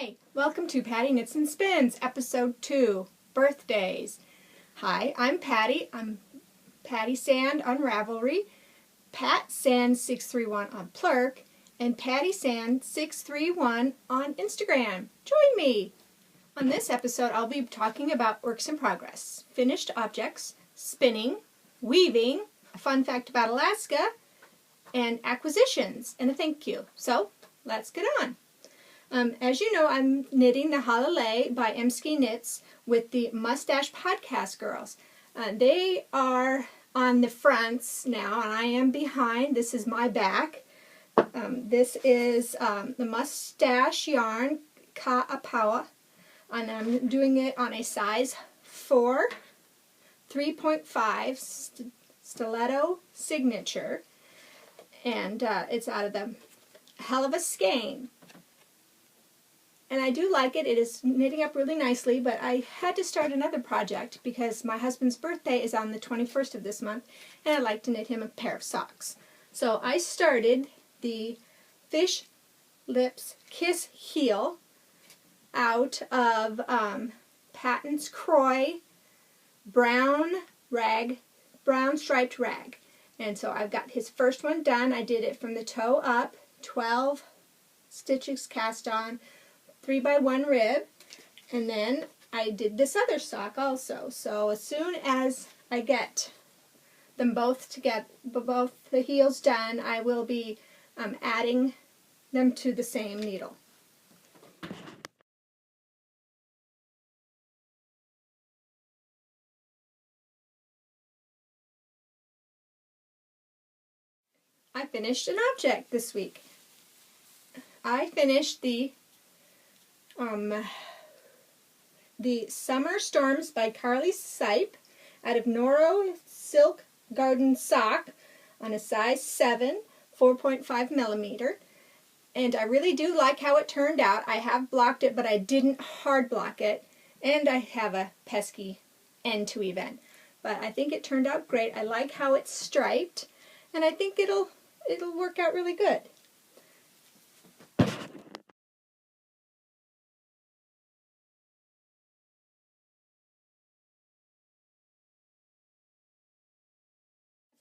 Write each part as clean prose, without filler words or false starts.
Hi, welcome to Patty Knits and Spins, Episode 2, Birthdays. Hi, I'm Patty. I'm Patty Sand on Ravelry, Pat Sand 631 on Plurk, and Patty Sand 631 on Instagram. Join me! On this episode, I'll be talking about works in progress, finished objects, spinning, weaving, a fun fact about Alaska, and acquisitions, and a thank you. So, let's get on. As you know, I'm knitting the Halalei by Emsky Knits with the Mustache Podcast girls. They are on the fronts now, and I am behind. This is my back. This is the Mustache yarn, Ka'apaua, and I'm doing it on a size 4, 3.5 stiletto signature, and it's out of the Helva Skein. And I do like it. It is knitting up really nicely, but I had to start another project because my husband's birthday is on the 21st of this month, and I'd like to knit him a pair of socks. So I started the Fish Lips Kiss Heel out of Patton's Croy brown striped rag. And so I've got his first one done. I did it from the toe up, 12 stitches cast on, 3x1 rib, and then I did this other sock also. So as soon as I get them both together, both the heels done, I will be adding them to the same needle. I finished an object this week. I finished the Summer Storms by Carly Sipe out of Noro Silk Garden Sock on a size 7, 4.5 millimeter. And I really do like how it turned out. I have blocked it, but I didn't hard block it. And I have a pesky end to weave in. But I think it turned out great. I like how it's striped, and I think it'll work out really good.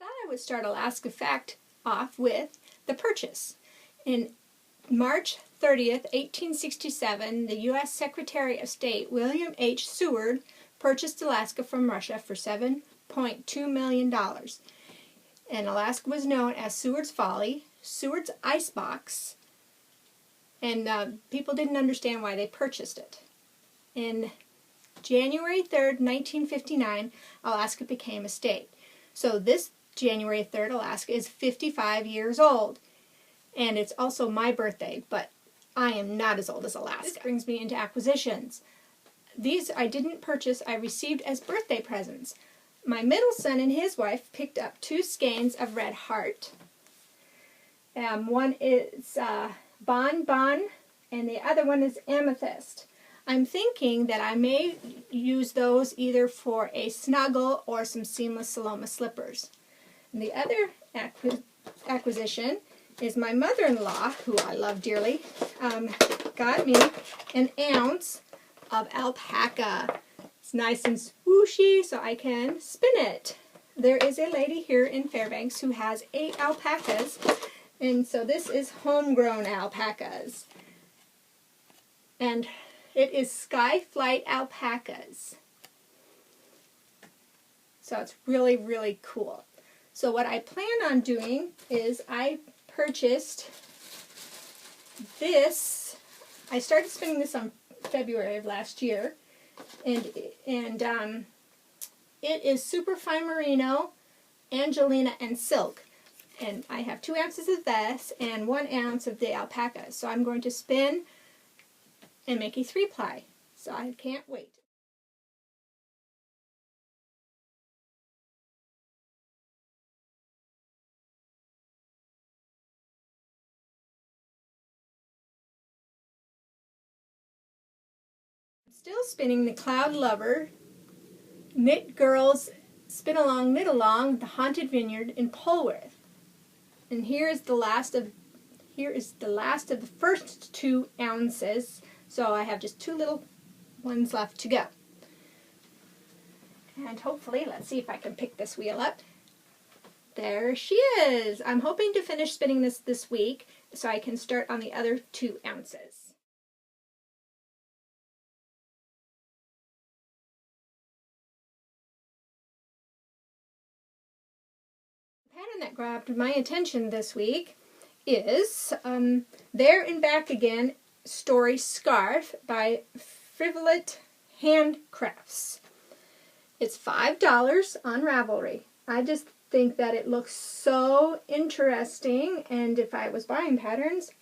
I would start Alaska Fact off with the purchase. In March 30th, 1867, the U.S. Secretary of State William H. Seward purchased Alaska from Russia for $7.2 million. And Alaska was known as Seward's Folly, Seward's Icebox, and people didn't understand why they purchased it. In January 3rd, 1959, Alaska became a state. So this January 3rd, Alaska is 55 years old. And it's also my birthday, but I am not as old as Alaska. This brings me into acquisitions. These I didn't purchase, I received as birthday presents. My middle son and his wife picked up 2 skeins of Red Heart. One is Bon Bon, and the other one is Amethyst. I'm thinking that I may use those either for a snuggle or some seamless Saloma slippers. And the other acquisition is my mother-in-law, who I love dearly, got me an ounce of alpaca. It's nice and swooshy, so I can spin it. There is a lady here in Fairbanks who has 8 alpacas, and so this is homegrown alpacas. And it is Skyflight alpacas. So it's really, really cool. So what I plan on doing is I purchased this. I started spinning this on February of last year, and it is Superfine Merino, Angelina, and Silk. And I have 2 ounces of this and 1 ounce of the alpaca. So I'm going to spin and make a 3-ply. So I can't wait. Still spinning the Cloud Lover Knit Girls Spin Along Knit Along the Haunted Vineyard in Polwarth. And here is the last of the first 2 ounces. So I have just 2 little ones left to go. And hopefully, let's see if I can pick this wheel up. There she is. I'm hoping to finish spinning this week so I can start on the other 2 ounces. The pattern that grabbed my attention this week is There and Back Again Story Scarf by Frivolite Handcrafts. It's $5 on Ravelry. I just think that it looks so interesting, and if I was buying patterns,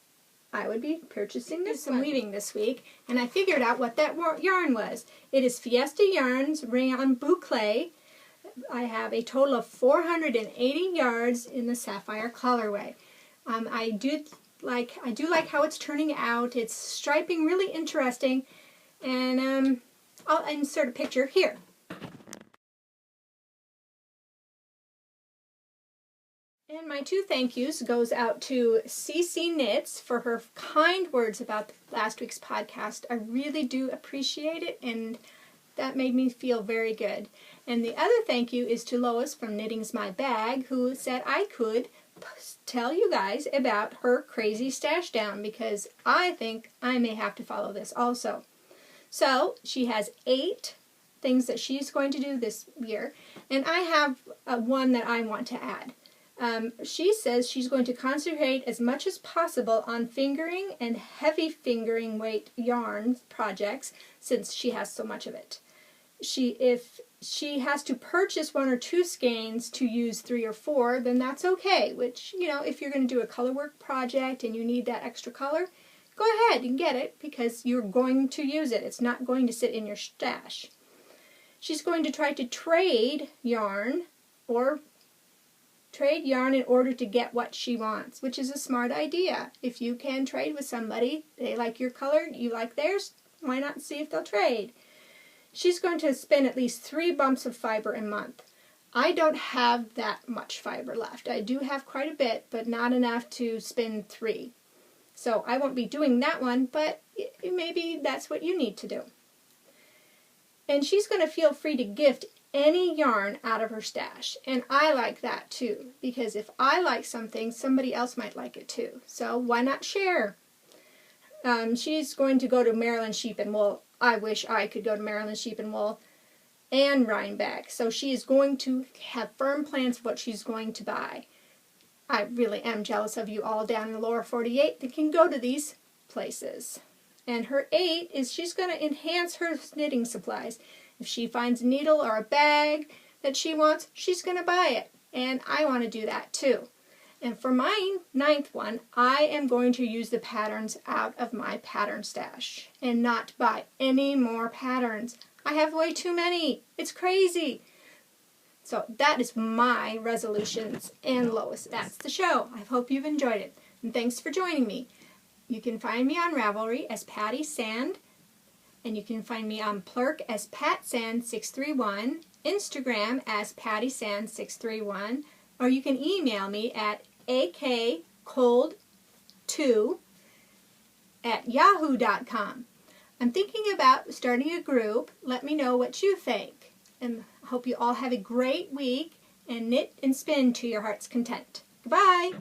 I would be purchasing this one. Weaving this week, and I figured out what that yarn was. It is Fiesta Yarns Rayon Boucle. I have a total of 480 yards in the Sapphire colorway. I do like how it's turning out. It's striping really interesting, and I'll insert a picture here. And my 2 thank yous goes out to CC Knits for her kind words about last week's podcast. I really do appreciate it, and that made me feel very good. And the other thank you is to Lois from Knitting's My Bag, who said I could tell you guys about her crazy stash down, because I think I may have to follow this also. So she has 8 things that she's going to do this year, and I have one that I want to add. She says she's going to concentrate as much as possible on fingering and heavy fingering weight yarn projects, since she has so much of it. If she has to purchase 1 or 2 skeins to use 3 or 4, then that's okay, which, you know, if you're going to do a colorwork project and you need that extra color, go ahead and get it, because you're going to use it. It's not going to sit in your stash. She's going to try to trade yarn in order to get what she wants, which is a smart idea. If you can trade with somebody, they like your color, you like theirs, why not see if they'll trade? She's going to spin at least 3 bumps of fiber a month. I don't have that much fiber left. I do have quite a bit, but not enough to spin 3. So I won't be doing that one, but maybe that's what you need to do. And she's going to feel free to gift any yarn out of her stash. And I like that too, because if I like something, somebody else might like it too. So why not share? She's going to go to Maryland Sheep and Wool. I wish I could go to Maryland Sheep and Wool and Rhinebeck. So she is going to have firm plans of what she's going to buy. I really am jealous of you all down in the lower 48 that can go to these places. And her 8 is she's going to enhance her knitting supplies. If she finds a needle or a bag that she wants, she's going to buy it. And I want to do that too. And for my 9th one, I am going to use the patterns out of my pattern stash and not buy any more patterns. I have way too many. It's crazy. So that is my resolutions and Lois. That's the show. I hope you've enjoyed it. And thanks for joining me. You can find me on Ravelry as Patty Sand. And you can find me on Plurk as PatSand631, Instagram as PattySand631, or you can email me at akcold2@yahoo.com. I'm thinking about starting a group. Let me know what you think. And I hope you all have a great week and knit and spin to your heart's content. Goodbye!